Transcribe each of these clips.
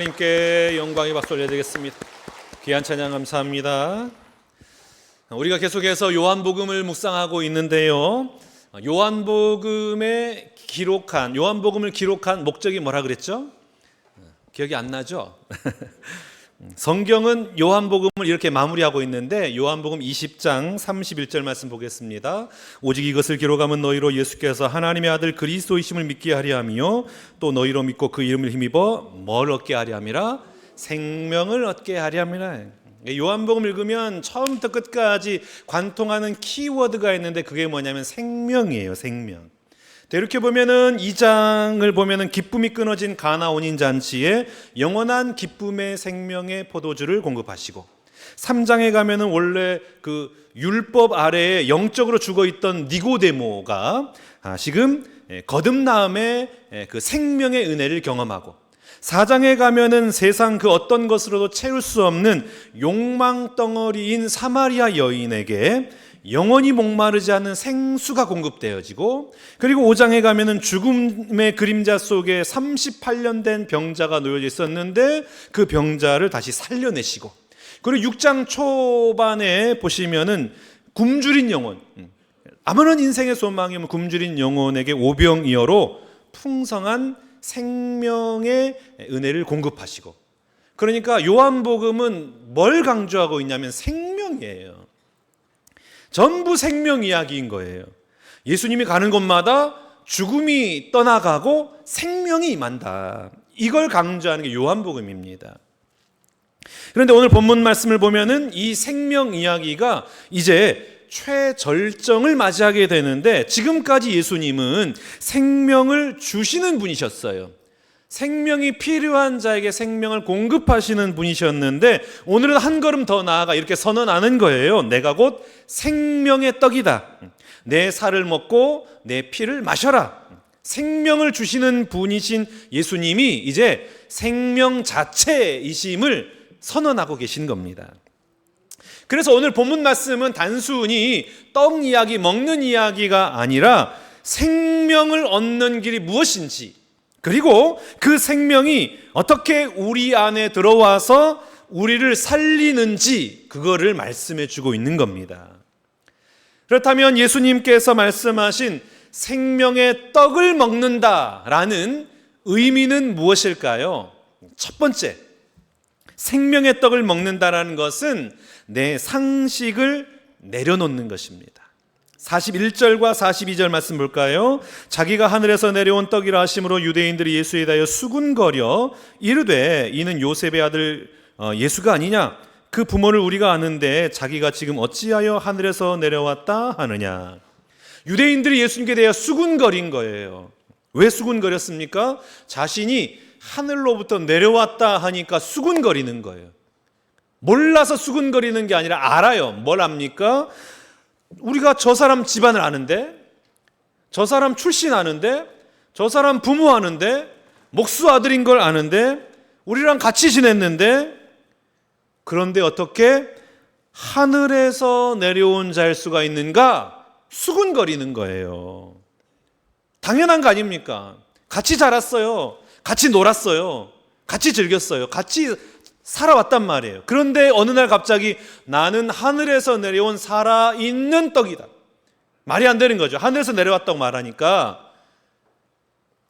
하나님께 영광의 박수 올려드리겠습니다. 귀한 찬양 감사합니다. 우리가 계속해서 요한복음을 묵상하고 있는데요, 요한복음을 기록한 목적이 뭐라 그랬죠? 기억이 안 나죠? 성경은 요한복음을 이렇게 마무리하고 있는데, 요한복음 20장 31절 말씀 보겠습니다. 오직 이것을 기록하면 너희로 예수께서 하나님의 아들 그리스도이심을 믿게 하려 하며 또 너희로 믿고 그 이름을 힘입어 뭘 얻게 하려 함이라? 생명을 얻게 하려 함이라. 요한복음 읽으면 처음부터 끝까지 관통하는 키워드가 있는데, 그게 뭐냐면 생명이에요. 생명. 이렇게 보면은 2장을 보면은 기쁨이 끊어진 가나 혼인 잔치에 영원한 기쁨의 생명의 포도주를 공급하시고, 3장에 가면은 원래 그 율법 아래에 영적으로 죽어 있던 니고데모가 지금 거듭남의 그 생명의 은혜를 경험하고, 4장에 가면은 세상 그 어떤 것으로도 채울 수 없는 욕망 덩어리인 사마리아 여인에게 영원히 목마르지 않은 생수가 공급되어지고, 그리고 5장에 가면은 죽음의 그림자 속에 38년 된 병자가 놓여져 있었는데 그 병자를 다시 살려내시고, 그리고 6장 초반에 보시면은 굶주린 영혼, 아무런 인생의 소망이 없는 굶주린 영혼에게 오병이어로 풍성한 생명의 은혜를 공급하시고, 그러니까 요한복음은 뭘 강조하고 있냐면 생명이에요. 전부 생명 이야기인 거예요. 예수님이 가는 곳마다 죽음이 떠나가고 생명이 임한다. 이걸 강조하는 게 요한복음입니다. 그런데 오늘 본문 말씀을 보면은 이 생명 이야기가 이제 최절정을 맞이하게 되는데, 지금까지 예수님은 생명을 주시는 분이셨어요. 생명이 필요한 자에게 생명을 공급하시는 분이셨는데, 오늘은 한 걸음 더 나아가 이렇게 선언하는 거예요. 내가 곧 생명의 떡이다. 내 살을 먹고 내 피를 마셔라. 생명을 주시는 분이신 예수님이 이제 생명 자체이심을 선언하고 계신 겁니다. 그래서 오늘 본문 말씀은 단순히 떡 이야기, 먹는 이야기가 아니라 생명을 얻는 길이 무엇인지, 그리고 그 생명이 어떻게 우리 안에 들어와서 우리를 살리는지, 그거를 말씀해 주고 있는 겁니다. 그렇다면 예수님께서 말씀하신 생명의 떡을 먹는다라는 의미는 무엇일까요? 첫 번째, 생명의 떡을 먹는다라는 것은 내 상식을 내려놓는 것입니다. 41절과 42절 말씀 볼까요? 자기가 하늘에서 내려온 떡이라 하심으로 유대인들이 예수에 대하여 수군거려 이르되 이는 요셉의 아들 예수가 아니냐? 그 부모를 우리가 아는데 자기가 지금 어찌하여 하늘에서 내려왔다 하느냐? 유대인들이 예수님께 대하여 수군거린 거예요. 왜 수군거렸습니까? 자신이 하늘로부터 내려왔다 하니까 수군거리는 거예요. 몰라서 수군거리는 게 아니라 알아요. 뭘 압니까? 우리가 저 사람 집안을 아는데, 저 사람 출신 아는데, 저 사람 부모 아는데, 목수 아들인 걸 아는데, 우리랑 같이 지냈는데, 그런데 어떻게 하늘에서 내려온 자일 수가 있는가? 수군거리는 거예요. 당연한 거 아닙니까? 같이 자랐어요. 같이 놀았어요. 같이 즐겼어요. 같이 살아왔단 말이에요. 그런데 어느 날 갑자기 나는 하늘에서 내려온 살아있는 떡이다. 말이 안 되는 거죠. 하늘에서 내려왔다고 말하니까.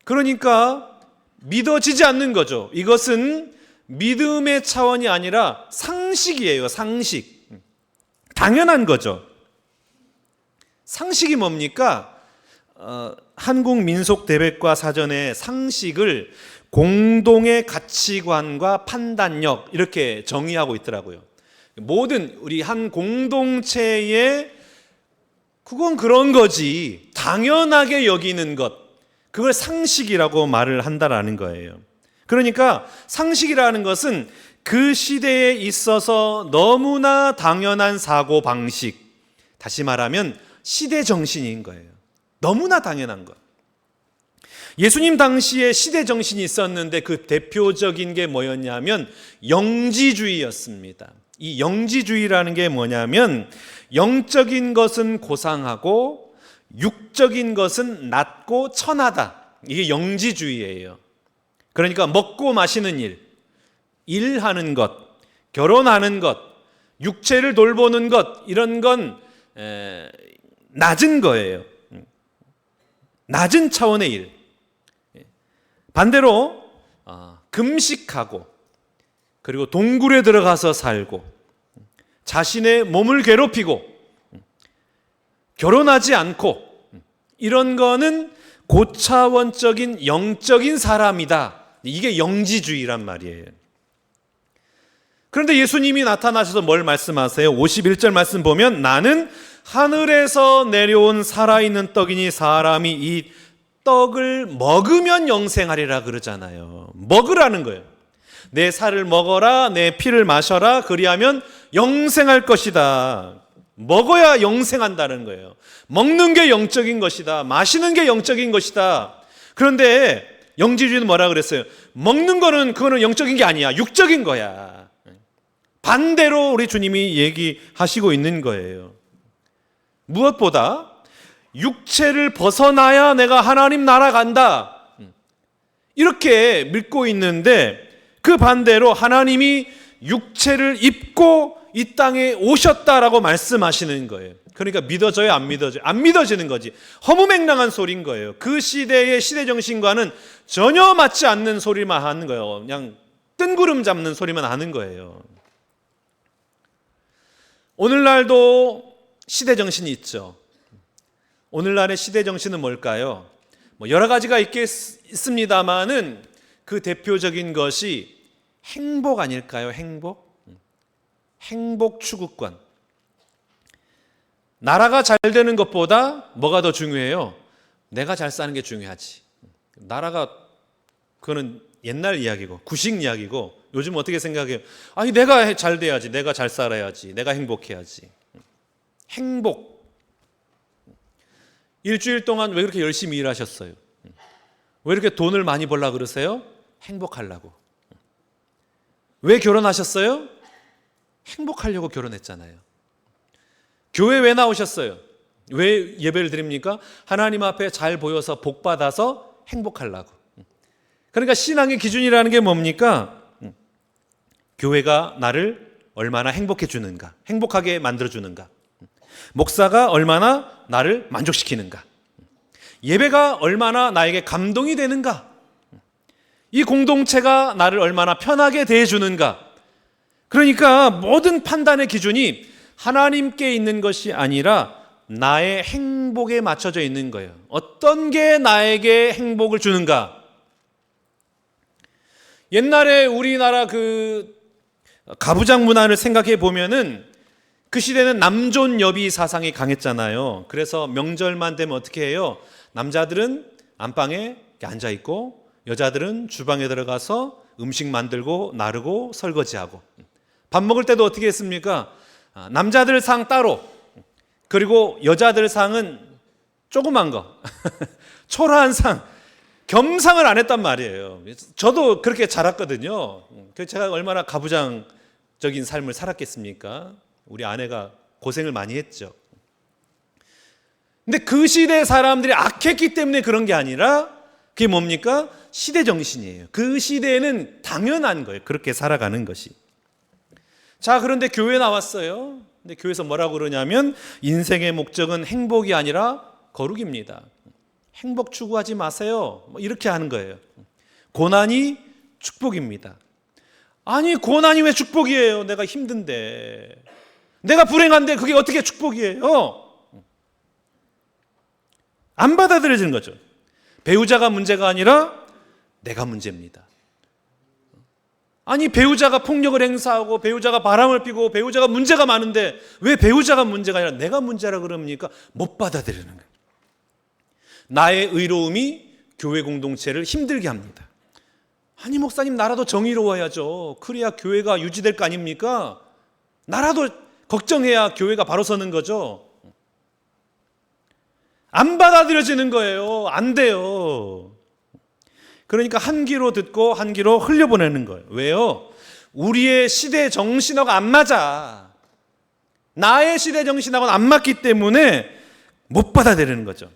그러니까 믿어지지 않는 거죠. 이것은 믿음의 차원이 아니라 상식이에요. 상식. 당연한 거죠. 상식이 뭡니까? 한국민속대백과 사전에 상식을 공동의 가치관과 판단력 이렇게 정의하고 있더라고요. 모든 우리 한 공동체에 그건 그런 거지, 당연하게 여기는 것, 그걸 상식이라고 말을 한다라는 거예요. 그러니까 상식이라는 것은 그 시대에 있어서 너무나 당연한 사고방식, 다시 말하면 시대 정신인 거예요. 너무나 당연한 것. 예수님 당시에 시대 정신이 있었는데 그 대표적인 게 뭐였냐면 영지주의였습니다. 이 영지주의라는 게 뭐냐면 영적인 것은 고상하고 육적인 것은 낮고 천하다. 이게 영지주의예요. 그러니까 먹고 마시는 일, 일하는 것, 결혼하는 것, 육체를 돌보는 것, 이런 건 낮은 거예요. 낮은 차원의 일. 반대로 금식하고 그리고 동굴에 들어가서 살고 자신의 몸을 괴롭히고 결혼하지 않고 이런 거는 고차원적인 영적인 사람이다. 이게 영지주의란 말이에요. 그런데 예수님이 나타나셔서 뭘 말씀하세요? 51절 말씀 보면 나는 하늘에서 내려온 살아있는 떡이니 사람이 이 떡을 먹으면 영생하리라 그러잖아요. 먹으라는 거예요. 내 살을 먹어라, 내 피를 마셔라, 그리하면 영생할 것이다. 먹어야 영생한다는 거예요. 먹는 게 영적인 것이다. 마시는 게 영적인 것이다. 그런데 영지주의는 뭐라 그랬어요? 먹는 거는 그거는 영적인 게 아니야. 육적인 거야. 반대로 우리 주님이 얘기하시고 있는 거예요. 무엇보다 육체를 벗어나야 내가 하나님 나라 간다. 이렇게 믿고 있는데 그 반대로 하나님이 육체를 입고 이 땅에 오셨다라고 말씀하시는 거예요. 그러니까 믿어져요, 안 믿어져요? 안 믿어지는 거지. 허무맹랑한 소리인 거예요. 그 시대의 시대 정신과는 전혀 맞지 않는 소리만 하는 거예요. 그냥 뜬구름 잡는 소리만 하는 거예요. 오늘날도 시대 정신이 있죠. 오늘날의 시대 정신은 뭘까요? 여러 가지가 있습니다만은 그 대표적인 것이 행복 아닐까요? 행복 추구권. 나라가 잘 되는 것보다 뭐가 더 중요해요? 내가 잘 사는 게 중요하지. 나라가 그거는 옛날 이야기고 구식 이야기고 요즘 어떻게 생각해요? 아니 내가 잘 돼야지, 내가 잘 살아야지, 내가 행복해야지. 행복. 일주일 동안 왜 그렇게 열심히 일하셨어요? 왜 이렇게 돈을 많이 벌라 그러세요? 행복하려고. 왜 결혼하셨어요? 행복하려고 결혼했잖아요. 교회 왜 나오셨어요? 왜 예배를 드립니까? 하나님 앞에 잘 보여서 복 받아서 행복하려고. 그러니까 신앙의 기준이라는 게 뭡니까? 교회가 나를 얼마나 행복해 주는가, 행복하게 만들어 주는가, 목사가 얼마나 나를 만족시키는가, 예배가 얼마나 나에게 감동이 되는가, 이 공동체가 나를 얼마나 편하게 대해주는가. 그러니까 모든 판단의 기준이 하나님께 있는 것이 아니라 나의 행복에 맞춰져 있는 거예요. 어떤 게 나에게 행복을 주는가. 옛날에 우리나라 그 가부장 문화를 생각해 보면은 그 시대는 남존여비 사상이 강했잖아요. 그래서 명절만 되면 어떻게 해요? 남자들은 안방에 앉아 있고 여자들은 주방에 들어가서 음식 만들고 나르고 설거지하고, 밥 먹을 때도 어떻게 했습니까? 남자들 상 따로, 그리고 여자들 상은 조그만 거 초라한 상, 겸상을 안 했단 말이에요. 저도 그렇게 자랐거든요. 제가 얼마나 가부장적인 삶을 살았겠습니까? 우리 아내가 고생을 많이 했죠. 근데 그 시대 사람들이 악했기 때문에 그런 게 아니라 그게 뭡니까? 시대 정신이에요. 그 시대에는 당연한 거예요. 그렇게 살아가는 것이. 자, 그런데 교회 나왔어요. 근데 교회에서 뭐라고 그러냐면 인생의 목적은 행복이 아니라 거룩입니다. 행복 추구하지 마세요. 이렇게 하는 거예요. 고난이 축복입니다. 아니, 고난이 왜 축복이에요? 내가 힘든데, 내가 불행한데 그게 어떻게 축복이에요? 안 받아들여지는 거죠. 배우자가 문제가 아니라 내가 문제입니다. 아니, 배우자가 폭력을 행사하고 배우자가 바람을 피고 배우자가 문제가 많은데 왜 배우자가 문제가 아니라 내가 문제라 그럽니까? 못 받아들이는 거예요. 나의 의로움이 교회 공동체를 힘들게 합니다. 아니, 목사님, 나라도 정의로워야죠. 그래야 교회가 유지될 거 아닙니까? 나라도 걱정해야 교회가 바로 서는 거죠. 안 받아들여지는 거예요. 안 돼요. 그러니까 한 귀로 듣고 한 귀로 흘려보내는 거예요. 왜요? 우리의 시대 정신하고 안 맞아. 나의 시대 정신하고는 안 맞기 때문에 못 받아들이는 거죠.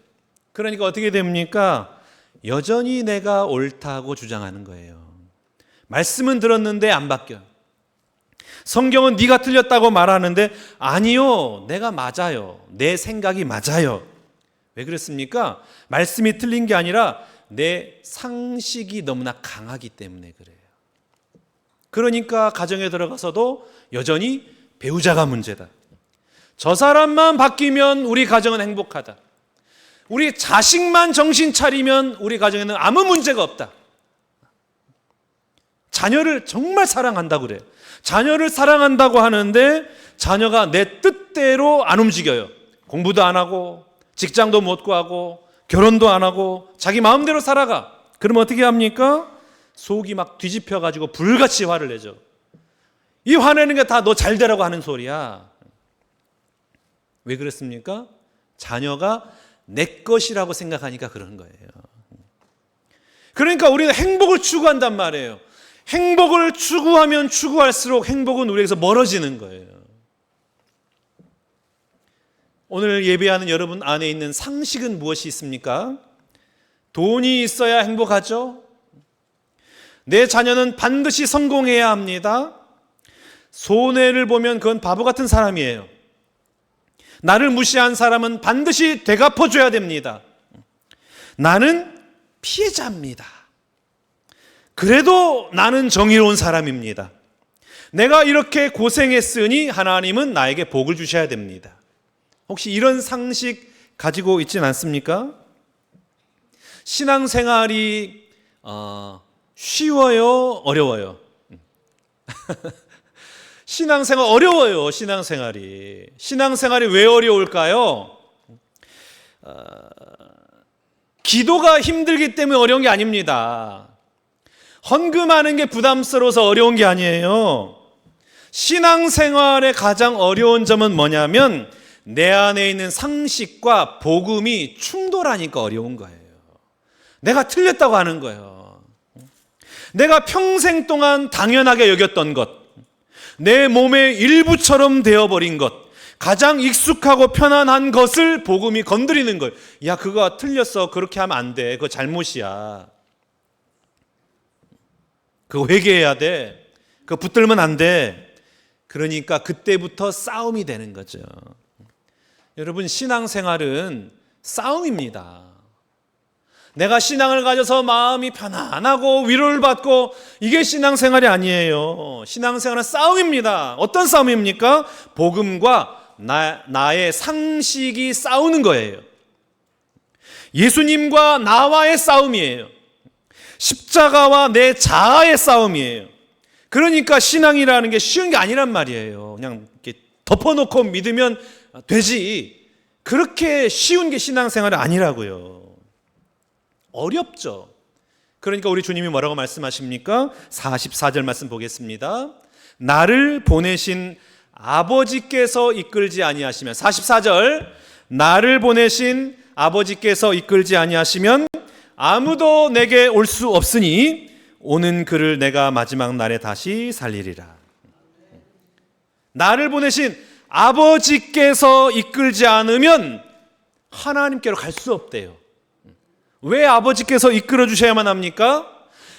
그러니까 어떻게 됩니까? 여전히 내가 옳다고 주장하는 거예요. 말씀은 들었는데 안 바뀌어요. 성경은 네가 틀렸다고 말하는데 아니요, 내가 맞아요. 내 생각이 맞아요. 왜 그랬습니까? 말씀이 틀린 게 아니라 내 상식이 너무나 강하기 때문에 그래요. 그러니까 가정에 들어가서도 여전히 배우자가 문제다. 저 사람만 바뀌면 우리 가정은 행복하다. 우리 자식만 정신 차리면 우리 가정에는 아무 문제가 없다. 자녀를 정말 사랑한다고 그래요. 자녀를 사랑한다고 하는데 자녀가 내 뜻대로 안 움직여요. 공부도 안 하고 직장도 못 구하고 결혼도 안 하고 자기 마음대로 살아가. 그럼 어떻게 합니까? 속이 막 뒤집혀가지고 불같이 화를 내죠. 이 화내는 게 다 너 잘 되라고 하는 소리야. 왜 그랬습니까? 자녀가 내 것이라고 생각하니까 그런 거예요. 그러니까 우리는 행복을 추구한단 말이에요. 행복을 추구하면 추구할수록 행복은 우리에게서 멀어지는 거예요. 오늘 예배하는 여러분 안에 있는 상식은 무엇이 있습니까? 돈이 있어야 행복하죠? 내 자녀는 반드시 성공해야 합니다. 손해를 보면 그건 바보 같은 사람이에요. 나를 무시한 사람은 반드시 되갚아줘야 됩니다. 나는 피해자입니다. 그래도 나는 정의로운 사람입니다. 내가 이렇게 고생했으니 하나님은 나에게 복을 주셔야 됩니다. 혹시 이런 상식 가지고 있진 않습니까? 신앙생활이 쉬워요? 어려워요? 신앙생활 어려워요. 신앙생활이 왜 어려울까요? 기도가 힘들기 때문에 어려운 게 아닙니다. 헌금하는 게 부담스러워서 어려운 게 아니에요. 신앙생활의 가장 어려운 점은 뭐냐면 내 안에 있는 상식과 복음이 충돌하니까 어려운 거예요. 내가 틀렸다고 하는 거예요. 내가 평생 동안 당연하게 여겼던 것, 내 몸의 일부처럼 되어버린 것, 가장 익숙하고 편안한 것을 복음이 건드리는 거예요. 야, 그거 틀렸어. 그렇게 하면 안 돼. 그거 잘못이야. 그거 회개해야 돼. 그거 붙들면 안 돼. 그러니까 그때부터 싸움이 되는 거죠. 여러분, 신앙생활은 싸움입니다. 내가 신앙을 가져서 마음이 편안하고 위로를 받고 이게 신앙생활이 아니에요. 신앙생활은 싸움입니다. 어떤 싸움입니까? 복음과 나의 상식이 싸우는 거예요. 예수님과 나와의 싸움이에요. 십자가와 내 자아의 싸움이에요. 그러니까 신앙이라는 게 쉬운 게 아니란 말이에요. 그냥 이렇게 덮어놓고 믿으면 되지. 그렇게 쉬운 게 신앙생활이 아니라고요. 어렵죠. 그러니까 우리 주님이 뭐라고 말씀하십니까? 44절 말씀 보겠습니다. 나를 보내신 아버지께서 이끌지 아니하시면, 44절, 나를 보내신 아버지께서 이끌지 아니하시면 아무도 내게 올 수 없으니 오는 그를 내가 마지막 날에 다시 살리리라. 나를 보내신 아버지께서 이끌지 않으면 하나님께로 갈 수 없대요. 왜 아버지께서 이끌어 주셔야만 합니까?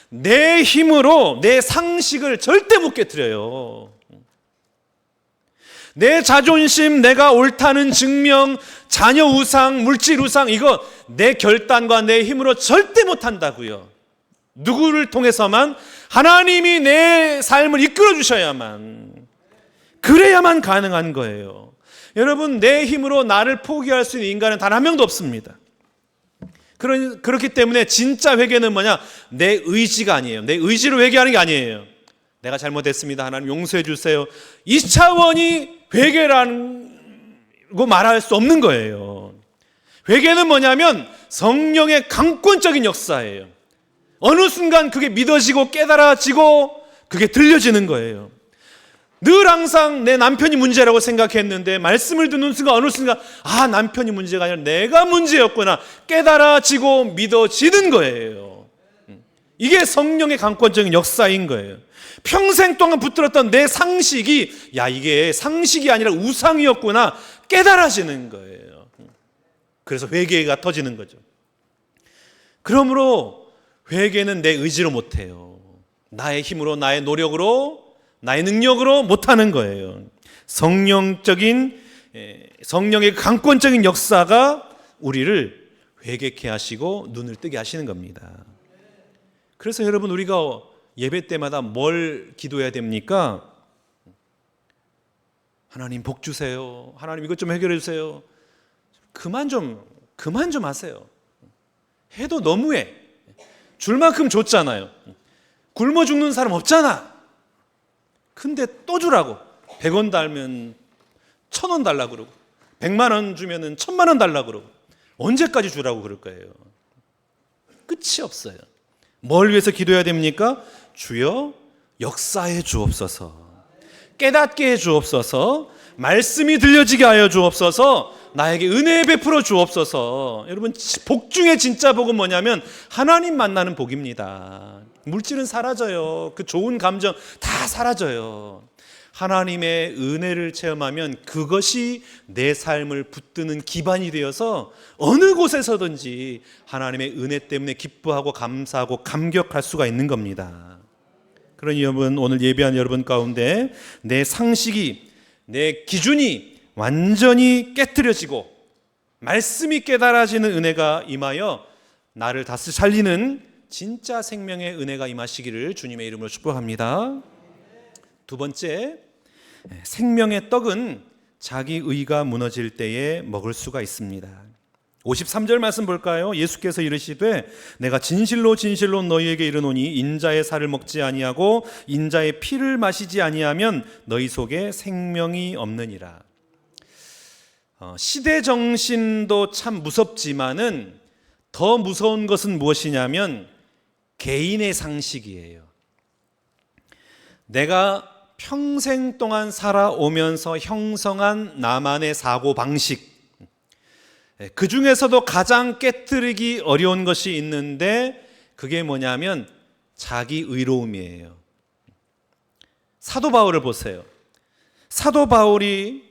내 힘으로 내 상식을 절대 못 깨트려요. 내 자존심, 내가 옳다는 증명, 자녀 우상, 물질 우상, 이거 내 결단과 내 힘으로 절대 못한다고요. 누구를 통해서만? 하나님이 내 삶을 이끌어 주셔야만, 그래야만 가능한 거예요. 여러분, 내 힘으로 나를 포기할 수 있는 인간은 단 한 명도 없습니다. 그렇기 때문에 진짜 회개는 뭐냐? 내 의지가 아니에요. 내 의지로 회개하는 게 아니에요. 내가 잘못했습니다. 하나님 용서해 주세요. 이 차원이 회개라고 말할 수 없는 거예요. 회개는 뭐냐면 성령의 강권적인 역사예요. 어느 순간 그게 믿어지고 깨달아지고 그게 들려지는 거예요. 늘 항상 내 남편이 문제라고 생각했는데 말씀을 듣는 순간 어느 순간 남편이 문제가 아니라 내가 문제였구나 깨달아지고 믿어지는 거예요. 이게 성령의 강권적인 역사인 거예요. 평생 동안 붙들었던 내 상식이 이게 상식이 아니라 우상이었구나 깨달아지는 거예요. 그래서 회개가 터지는 거죠. 그러므로 회개는 내 의지로 못해요. 나의 힘으로, 나의 노력으로, 나의 능력으로 못하는 거예요. 성령의 강권적인 역사가 우리를 회개케 하시고 눈을 뜨게 하시는 겁니다. 그래서 여러분, 우리가 예배 때마다 뭘 기도해야 됩니까? 하나님 복 주세요. 하나님 이것 좀 해결해 주세요. 그만 좀 하세요. 해도 너무해. 줄 만큼 줬잖아요. 굶어 죽는 사람 없잖아. 근데 또 주라고. 100원 달면 1000원 달라고 그러고, 100만 원 주면은 1000만 원 달라고 그러고, 언제까지 주라고 그럴 거예요? 끝이 없어요. 뭘 위해서 기도해야 됩니까? 주여 역사해 주옵소서. 깨닫게 해 주옵소서. 말씀이 들려지게 하여 주옵소서. 나에게 은혜 베풀어 주옵소서. 여러분, 복 중에 진짜 복은 뭐냐면 하나님 만나는 복입니다. 물질은 사라져요. 그 좋은 감정 다 사라져요. 하나님의 은혜를 체험하면 그것이 내 삶을 붙드는 기반이 되어서 어느 곳에서든지 하나님의 은혜 때문에 기뻐하고 감사하고 감격할 수가 있는 겁니다. 그러니 여러분, 오늘 예배한 여러분 가운데 내 상식이, 내 기준이 완전히 깨트려지고 말씀이 깨달아지는 은혜가 임하여 나를 다시 살리는 진짜 생명의 은혜가 임하시기를 주님의 이름으로 축복합니다. 두 번째, 생명의 떡은 자기 의가 무너질 때에 먹을 수가 있습니다. 53절 말씀 볼까요? 예수께서 이르시되 내가 진실로 진실로 너희에게 이르노니 인자의 살을 먹지 아니하고 인자의 피를 마시지 아니하면 너희 속에 생명이 없느니라. 시대 정신도 참 무섭지만은 더 무서운 것은 무엇이냐면 개인의 상식이에요. 내가 평생 동안 살아오면서 형성한 나만의 사고방식, 그 중에서도 가장 깨뜨리기 어려운 것이 있는데 그게 뭐냐면 자기 의로움이에요. 사도 바울을 보세요. 사도 바울이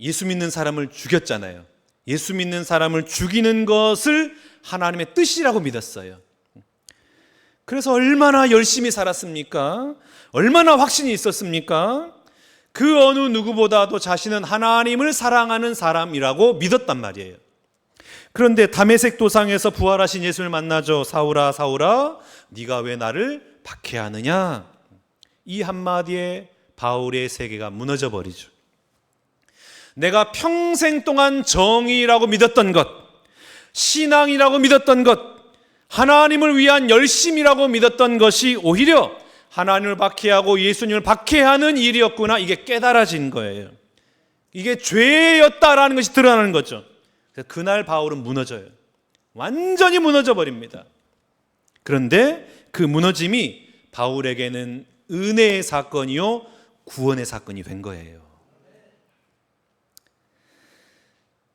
예수 믿는 사람을 죽였잖아요. 예수 믿는 사람을 죽이는 것을 하나님의 뜻이라고 믿었어요. 그래서 얼마나 열심히 살았습니까? 얼마나 확신이 있었습니까? 그 어느 누구보다도 자신은 하나님을 사랑하는 사람이라고 믿었단 말이에요. 그런데 다메섹 도상에서 부활하신 예수를 만나죠. 사울아 사울아 네가 왜 나를 박해하느냐. 이 한마디에 바울의 세계가 무너져 버리죠. 내가 평생 동안 정의라고 믿었던 것, 신앙이라고 믿었던 것, 하나님을 위한 열심이라고 믿었던 것이 오히려 하나님을 박해하고 예수님을 박해하는 일이었구나, 이게 깨달아진 거예요. 이게 죄였다라는 것이 드러나는 거죠. 그래서 그날 바울은 무너져요. 완전히 무너져 버립니다. 그런데 그 무너짐이 바울에게는 은혜의 사건이요 구원의 사건이 된 거예요.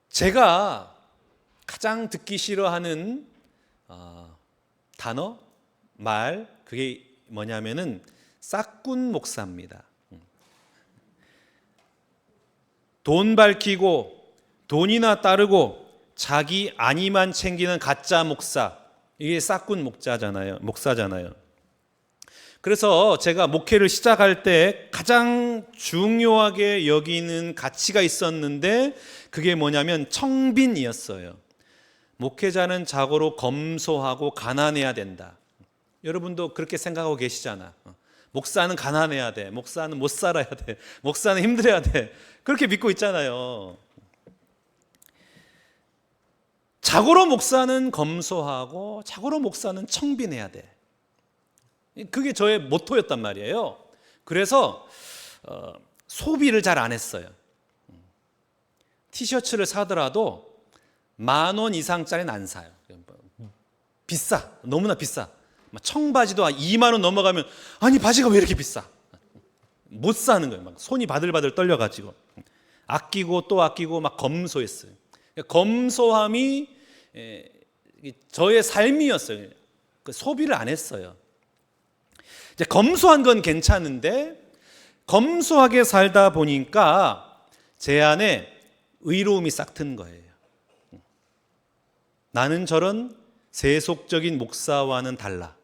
제가 가장 듣기 싫어하는 단어, 말, 그게 뭐냐면은 싹군 목사입니다. 돈 밝히고 돈이나 따르고 자기 안위만 챙기는 가짜 목사, 이게 싹군 목사잖아요. 그래서 제가 목회를 시작할 때 가장 중요하게 여기는 가치가 있었는데 그게 뭐냐면 청빈이었어요. 목회자는 자고로 검소하고 가난해야 된다. 여러분도 그렇게 생각하고 계시잖아. 목사는 가난해야 돼. 목사는 못 살아야 돼. 목사는 힘들어야 돼. 그렇게 믿고 있잖아요. 자고로 목사는 검소하고 자고로 목사는 청빈해야 돼. 그게 저의 모토였단 말이에요. 그래서 소비를 잘 안 했어요. 티셔츠를 사더라도 10,000원 이상짜리는 안 사요. 비싸. 너무나 비싸. 청바지도 2만 원 넘어가면 아니 바지가 왜 이렇게 비싸? 못 사는 거예요. 막 손이 바들바들 떨려가지고 아끼고 또 아끼고 막 검소했어요. 검소함이 저의 삶이었어요. 소비를 안 했어요. 이제 검소한 건 괜찮은데 검소하게 살다 보니까 제 안에 의로움이 싹 튼 거예요. 나는 저런 세속적인 목사와는 달라.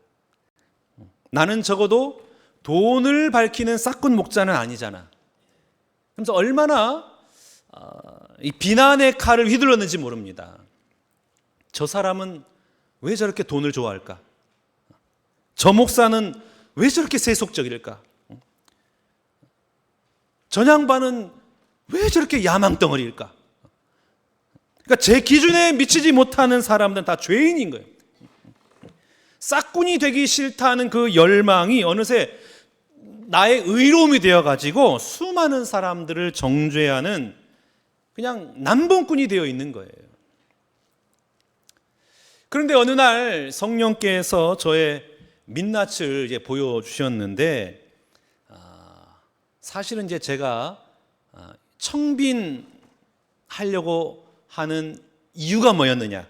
나는 적어도 돈을 밝히는 싹군 목자는 아니잖아. 그래서 얼마나 이 비난의 칼을 휘둘렀는지 모릅니다. 저 사람은 왜 저렇게 돈을 좋아할까? 저 목사는 왜 저렇게 세속적일까? 저 양반은 왜 저렇게 야망덩어리일까? 그러니까 제 기준에 미치지 못하는 사람들은 다 죄인인 거예요. 싹군이 되기 싫다는 그 열망이 어느새 나의 의로움이 되어가지고 수많은 사람들을 정죄하는 그냥 남봉꾼이 되어 있는 거예요. 그런데 어느 날 성령께서 저의 민낯을 이제 보여주셨는데, 사실은 이제 제가 청빈하려고 하는 이유가 뭐였느냐?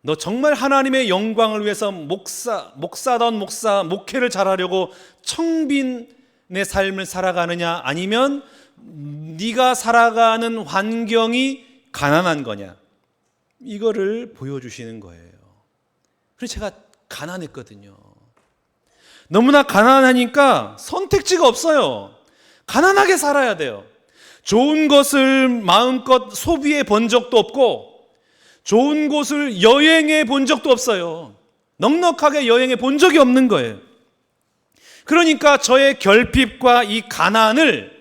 너 정말 하나님의 영광을 위해서 목사다운 목사, 목회를 잘하려고 청빈의 삶을 살아가느냐? 아니면 네가 살아가는 환경이 가난한 거냐? 이거를 보여주시는 거예요. 그래서 제가 가난했거든요. 너무나 가난하니까 선택지가 없어요. 가난하게 살아야 돼요. 좋은 것을 마음껏 소비해 본 적도 없고 좋은 곳을 여행해 본 적도 없어요. 넉넉하게 여행해 본 적이 없는 거예요. 그러니까 저의 결핍과 이 가난을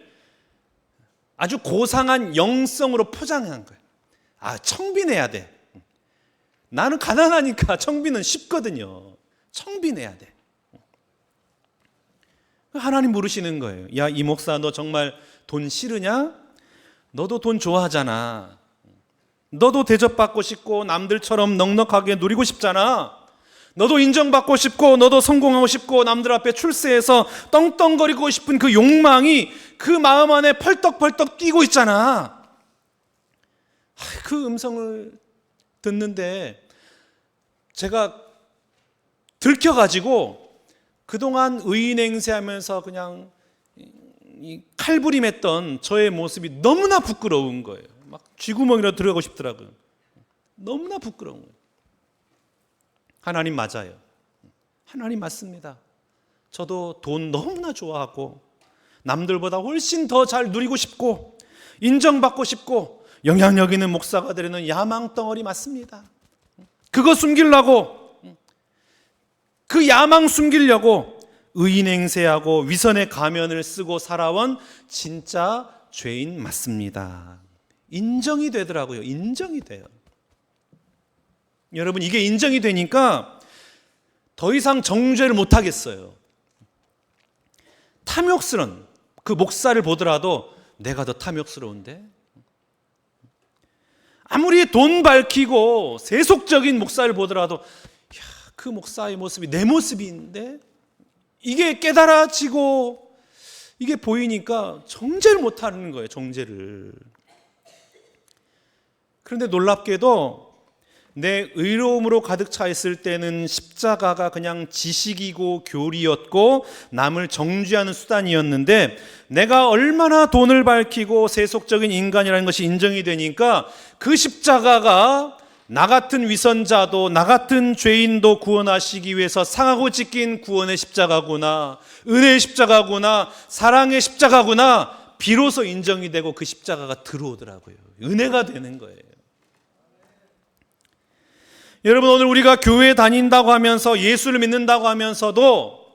아주 고상한 영성으로 포장한 거예요. 청빈해야 돼. 나는 가난하니까 청빈은 쉽거든요. 청빈해야 돼. 하나님 물으시는 거예요. 야, 이 목사 너 정말 돈 싫으냐? 너도 돈 좋아하잖아. 너도 대접받고 싶고 남들처럼 넉넉하게 누리고 싶잖아. 너도 인정받고 싶고 너도 성공하고 싶고 남들 앞에 출세해서 떵떵거리고 싶은 그 욕망이 그 마음 안에 펄떡펄떡 뛰고 있잖아. 그 음성을 듣는데 제가 들켜가지고 그동안 의인 행세하면서 그냥 칼부림했던 저의 모습이 너무나 부끄러운 거예요. 막 쥐구멍이라 들어가고 싶더라고요. 너무나 부끄러운 거예요. 하나님 맞아요. 하나님 맞습니다. 저도 돈 너무나 좋아하고 남들보다 훨씬 더 잘 누리고 싶고 인정받고 싶고 영향력 있는 목사가 되려는 야망덩어리 맞습니다. 그거 숨기려고, 그 야망 숨기려고 의인 행세하고 위선의 가면을 쓰고 살아온 진짜 죄인 맞습니다. 인정이 되더라고요. 인정이 돼요. 여러분, 이게 인정이 되니까 더 이상 정죄를 못 하겠어요. 탐욕스러운 그 목사를 보더라도 내가 더 탐욕스러운데? 아무리 돈 밝히고 세속적인 목사를 보더라도 그 목사의 모습이 내 모습인데? 이게 깨달아지고 이게 보이니까 정죄를 못하는 거예요. 정죄를. 그런데 놀랍게도 내 의로움으로 가득 차 있을 때는 십자가가 그냥 지식이고 교리였고 남을 정죄하는 수단이었는데, 내가 얼마나 돈을 밝히고 세속적인 인간이라는 것이 인정이 되니까 그 십자가가 나 같은 위선자도 나 같은 죄인도 구원하시기 위해서 상하고 찢긴 구원의 십자가구나, 은혜의 십자가구나, 사랑의 십자가구나, 비로소 인정이 되고 그 십자가가 들어오더라고요. 은혜가 되는 거예요. 여러분, 오늘 우리가 교회에 다닌다고 하면서 예수를 믿는다고 하면서도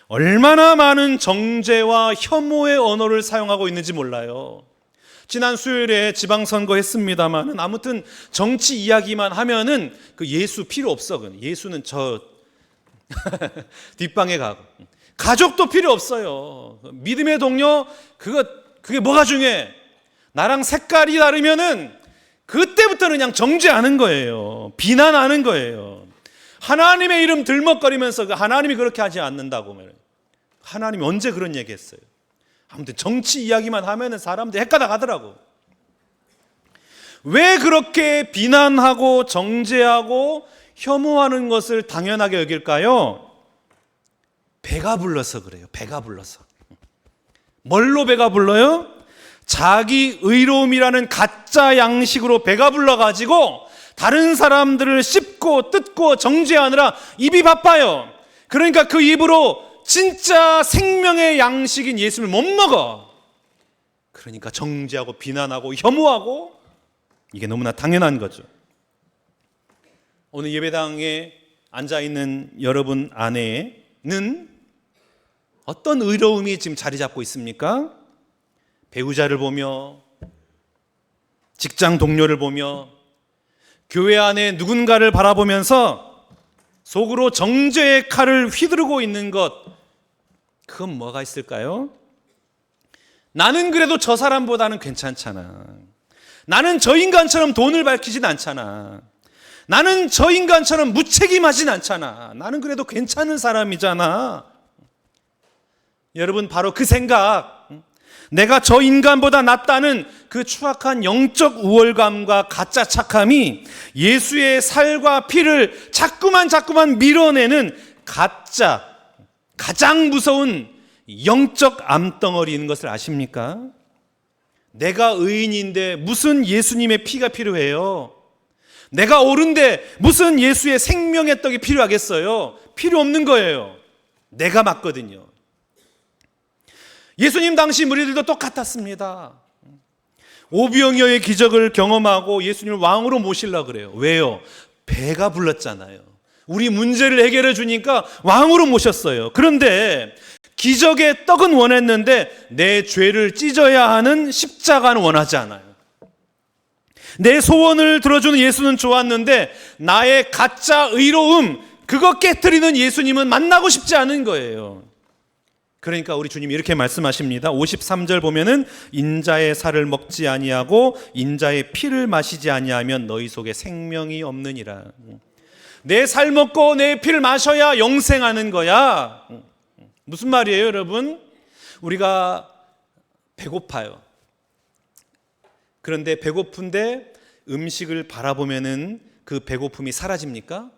얼마나 많은 정죄와 혐오의 언어를 사용하고 있는지 몰라요. 지난 수요일에 지방선거 했습니다만 아무튼 정치 이야기만 하면은 그 예수 필요 없어. 예수는 저 뒷방에 가고, 가족도 필요 없어요. 믿음의 동료 그게 뭐가 중요해? 나랑 색깔이 다르면은 그때부터는 그냥 정죄하는 거예요. 비난하는 거예요. 하나님의 이름 들먹거리면서 하나님이 그렇게 하지 않는다고. 하나님이 언제 그런 얘기 했어요? 아무튼 정치 이야기만 하면은 사람들이 헷갈려 가더라고. 왜 그렇게 비난하고 정죄하고 혐오하는 것을 당연하게 여길까요? 배가 불러서 그래요. 배가 불러서. 뭘로 배가 불러요? 자기 의로움이라는 가짜 양식으로 배가 불러가지고 다른 사람들을 씹고 뜯고 정죄하느라 입이 바빠요. 그러니까 그 입으로 진짜 생명의 양식인 예수를 못 먹어. 그러니까 정죄하고 비난하고 혐오하고, 이게 너무나 당연한 거죠. 오늘 예배당에 앉아있는 여러분 안에는 어떤 의로움이 지금 자리 잡고 있습니까? 배우자를 보며, 직장 동료를 보며, 교회 안에 누군가를 바라보면서 속으로 정죄의 칼을 휘두르고 있는 것, 그건 뭐가 있을까요? 나는 그래도 저 사람보다는 괜찮잖아. 나는 저 인간처럼 돈을 밝히진 않잖아. 나는 저 인간처럼 무책임하진 않잖아. 나는 그래도 괜찮은 사람이잖아. 여러분, 바로 그 생각, 내가 저 인간보다 낫다는 그 추악한 영적 우월감과 가짜 착함이 예수의 살과 피를 자꾸만 밀어내는 가짜, 가장 무서운 영적 암덩어리인 것을 아십니까? 내가 의인인데 무슨 예수님의 피가 필요해요? 내가 옳은데 무슨 예수의 생명의 떡이 필요하겠어요? 필요 없는 거예요. 내가 맞거든요. 예수님 당시 무리들도 똑같았습니다. 오병이어의 기적을 경험하고 예수님을 왕으로 모시려고 그래요. 왜요? 배가 불렀잖아요. 우리 문제를 해결해 주니까 왕으로 모셨어요. 그런데 기적의 떡은 원했는데 내 죄를 찢어야 하는 십자가는 원하지 않아요. 내 소원을 들어주는 예수는 좋았는데 나의 가짜 의로움, 그거 깨트리는 예수님은 만나고 싶지 않은 거예요. 그러니까 우리 주님이 이렇게 말씀하십니다. 53절 보면은 인자의 살을 먹지 아니하고 인자의 피를 마시지 아니하면 너희 속에 생명이 없느니라. 내 살 먹고 내 피를 마셔야 영생하는 거야. 무슨 말이에요, 여러분? 우리가 배고파요. 그런데 배고픈데 음식을 바라보면은 그 배고픔이 사라집니까?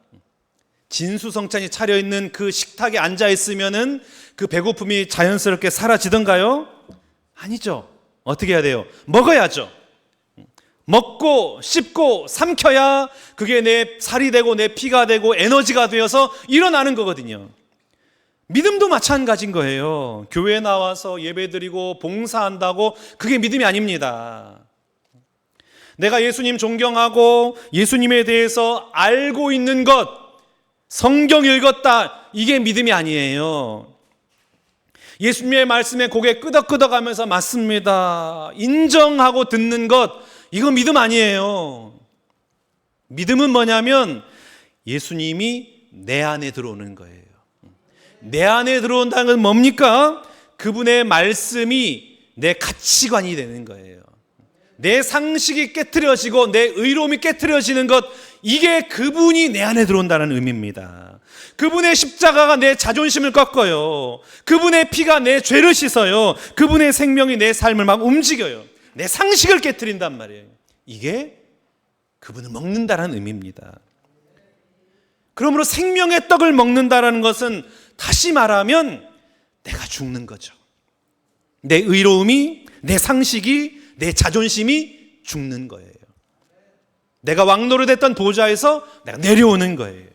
진수성찬이 차려있는 그 식탁에 앉아있으면은 그 배고픔이 자연스럽게 사라지던가요? 아니죠. 어떻게 해야 돼요? 먹어야죠. 먹고 씹고 삼켜야 그게 내 살이 되고 내 피가 되고 에너지가 되어서 일어나는 거거든요. 믿음도 마찬가지인 거예요. 교회에 나와서 예배드리고 봉사한다고 그게 믿음이 아닙니다. 내가 예수님 존경하고 예수님에 대해서 알고 있는 것, 성경 읽었다, 이게 믿음이 아니에요. 예수님의 말씀에 고개 끄덕끄덕하면서 맞습니다, 인정하고 듣는 것, 이거 믿음 아니에요. 믿음은 뭐냐면 예수님이 내 안에 들어오는 거예요. 내 안에 들어온다는 건 뭡니까? 그분의 말씀이 내 가치관이 되는 거예요. 내 상식이 깨트려지고 내 의로움이 깨트려지는 것, 이게 그분이 내 안에 들어온다는 의미입니다. 그분의 십자가가 내 자존심을 꺾어요. 그분의 피가 내 죄를 씻어요. 그분의 생명이 내 삶을 막 움직여요. 내 상식을 깨트린단 말이에요. 이게 그분을 먹는다는 의미입니다. 그러므로 생명의 떡을 먹는다는 것은 다시 말하면 내가 죽는 거죠. 내 의로움이, 내 상식이, 내 자존심이 죽는 거예요. 내가 왕노릇했던 보좌에서 내가 내려오는 거예요.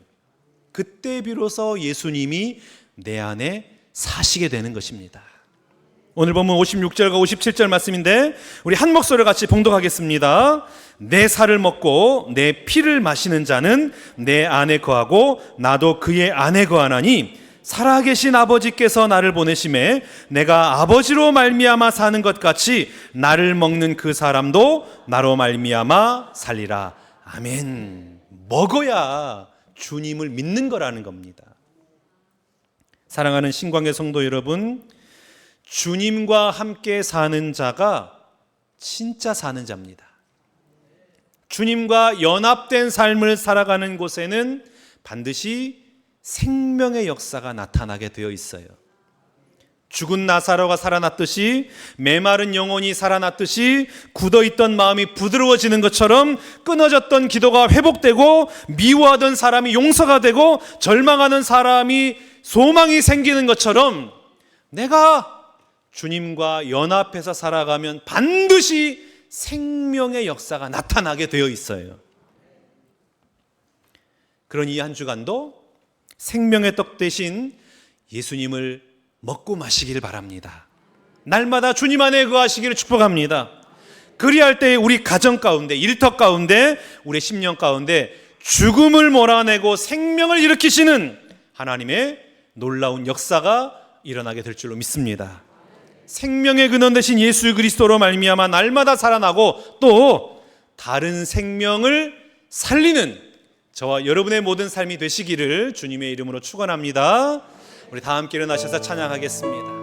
그때 비로소 예수님이 내 안에 사시게 되는 것입니다. 오늘 보면 56절과 57절 말씀인데 우리 한 목소리를 같이 봉독하겠습니다. 내 살을 먹고 내 피를 마시는 자는 내 안에 거하고 나도 그의 안에 거하나니 살아계신 아버지께서 나를 보내심에 내가 아버지로 말미암아 사는 것 같이 나를 먹는 그 사람도 나로 말미암아 살리라. 아멘. 먹어야 주님을 믿는 거라는 겁니다. 사랑하는 신광의 성도 여러분, 주님과 함께 사는 자가 진짜 사는 자입니다. 주님과 연합된 삶을 살아가는 곳에는 반드시 생명의 역사가 나타나게 되어 있어요. 죽은 나사로가 살아났듯이, 메마른 영혼이 살아났듯이, 굳어있던 마음이 부드러워지는 것처럼 끊어졌던 기도가 회복되고, 미워하던 사람이 용서가 되고, 절망하는 사람이 소망이 생기는 것처럼 내가 주님과 연합해서 살아가면 반드시 생명의 역사가 나타나게 되어 있어요. 그런 이 한 주간도 생명의 떡 대신 예수님을 먹고 마시길 바랍니다. 날마다 주님 안에 거하시기를 축복합니다. 그리할 때 우리 가정 가운데, 일터 가운데, 우리 심령 가운데 죽음을 몰아내고 생명을 일으키시는 하나님의 놀라운 역사가 일어나게 될 줄로 믿습니다. 생명의 근원 되신 예수 그리스도로 말미암아 날마다 살아나고 또 다른 생명을 살리는 저와 여러분의 모든 삶이 되시기를 주님의 이름으로 축원합니다. 우리 다 함께 일어나셔서 찬양하겠습니다.